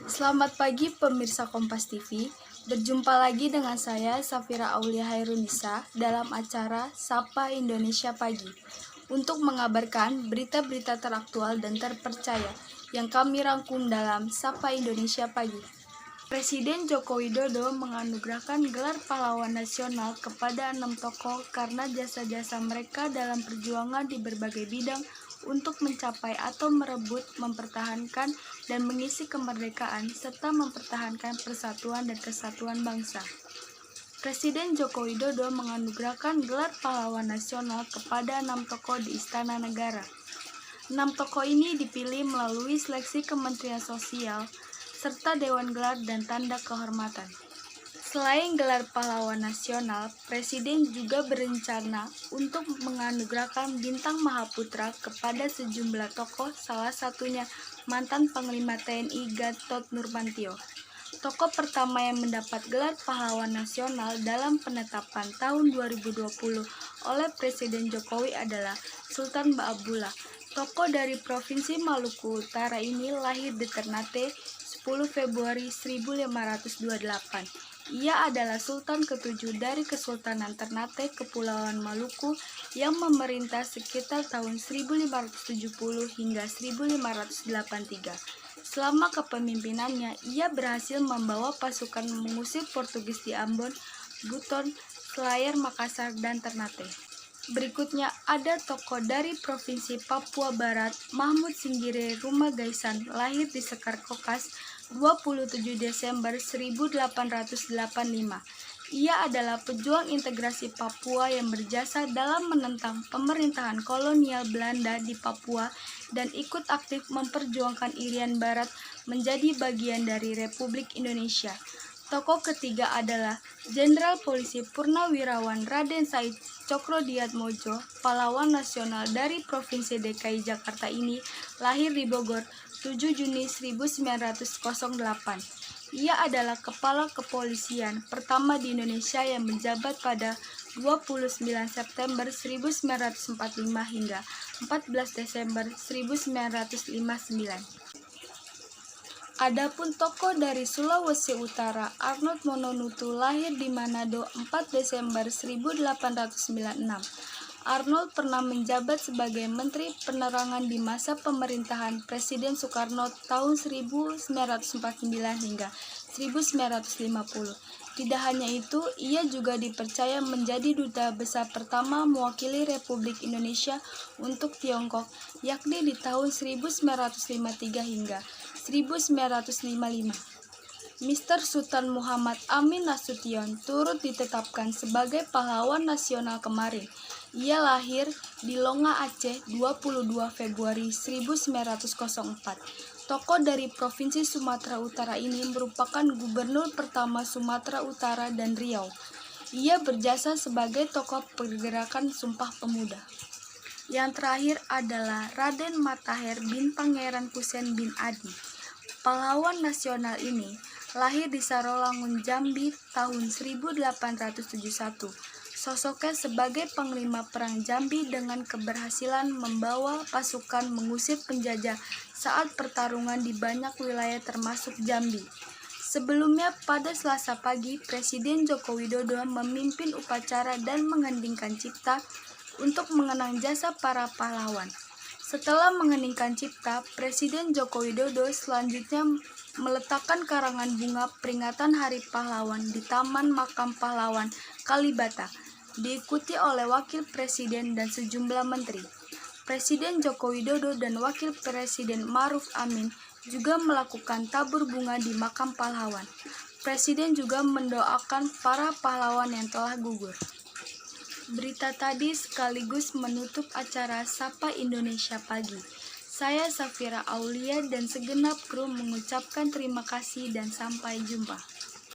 Selamat pagi pemirsa Kompas TV. Berjumpa lagi dengan saya Safira Aulia Hairunisa dalam acara Sapa Indonesia Pagi untuk mengabarkan berita-berita teraktual dan terpercaya yang kami rangkum dalam Sapa Indonesia Pagi. Presiden Joko Widodo menganugerahkan gelar pahlawan nasional kepada 6 tokoh karena jasa-jasa mereka dalam perjuangan di berbagai bidang untuk mencapai atau merebut, mempertahankan, dan mengisi kemerdekaan serta mempertahankan persatuan dan kesatuan bangsa. Presiden Joko Widodo menganugerahkan gelar pahlawan nasional kepada 6 tokoh di Istana Negara. 6 tokoh ini dipilih melalui seleksi Kementerian Sosial serta Dewan Gelar dan Tanda Kehormatan. Selain gelar pahlawan nasional, Presiden juga berencana untuk menganugerahkan Bintang Mahaputra kepada sejumlah tokoh, salah satunya mantan Panglima TNI Gatot Nurmantio. Tokoh pertama yang mendapat gelar pahlawan nasional dalam penetapan tahun 2020 oleh Presiden Jokowi adalah Sultan Ba'abullah. Tokoh dari Provinsi Maluku Utara ini lahir di Ternate 10 Februari 1528. Ia adalah Sultan ke-7 dari Kesultanan Ternate Kepulauan Maluku yang memerintah sekitar tahun 1570 hingga 1583. Selama kepemimpinannya, ia berhasil membawa pasukan mengusir Portugis di Ambon, Buton, Selayar, Makassar, dan Ternate. Berikutnya ada tokoh dari Provinsi Papua Barat, Mahmud Singgire Rumagaisan, lahir di Sekar Kokas, 27 Desember 1885. Ia adalah pejuang integrasi Papua yang berjasa dalam menentang pemerintahan kolonial Belanda di Papua dan ikut aktif memperjuangkan Irian Barat menjadi bagian dari Republik Indonesia. Tokoh ketiga adalah Jenderal Polisi Purnawirawan Raden Said Cokrodiatmojo, pahlawan nasional dari Provinsi DKI Jakarta ini, lahir di Bogor 7 Juni 1908. Ia adalah kepala kepolisian pertama di Indonesia yang menjabat pada 29 September 1945 hingga 14 Desember 1959. Adapun tokoh dari Sulawesi Utara, Arnold Mononutu, lahir di Manado 4 Desember 1896. Arnold pernah menjabat sebagai Menteri Penerangan di masa pemerintahan Presiden Soekarno tahun 1949 hingga 1950. Tidak hanya itu, ia juga dipercaya menjadi duta besar pertama mewakili Republik Indonesia untuk Tiongkok, yakni di tahun 1953 hingga 1955. Mr. Sultan Muhammad Amin Nasution turut ditetapkan sebagai pahlawan nasional kemarin. Ia lahir di Longa, Aceh, 22 Februari 1904. Tokoh dari Provinsi Sumatera Utara ini merupakan gubernur pertama Sumatera Utara dan Riau. Ia berjasa sebagai tokoh pergerakan Sumpah Pemuda. Yang terakhir adalah Raden Matahir bin Pangeran Kusen bin Adi. Pahlawan nasional ini lahir di Sarolangun, Jambi tahun 1871. Sosoknya sebagai Panglima Perang Jambi dengan keberhasilan membawa pasukan mengusir penjajah saat pertarungan di banyak wilayah termasuk Jambi. Sebelumnya pada Selasa pagi, Presiden Joko Widodo memimpin upacara dan menghendingkan cipta untuk mengenang jasa para pahlawan. Setelah mengeningkan cipta, Presiden Joko Widodo selanjutnya meletakkan karangan bunga peringatan Hari Pahlawan di Taman Makam Pahlawan Kalibata, diikuti oleh Wakil Presiden dan sejumlah menteri. Presiden Joko Widodo dan Wakil Presiden Ma'ruf Amin juga melakukan tabur bunga di makam pahlawan. Presiden juga mendoakan para pahlawan yang telah gugur. Berita tadi sekaligus menutup acara Sapa Indonesia Pagi. Saya Safira Aulia dan segenap kru mengucapkan terima kasih dan sampai jumpa.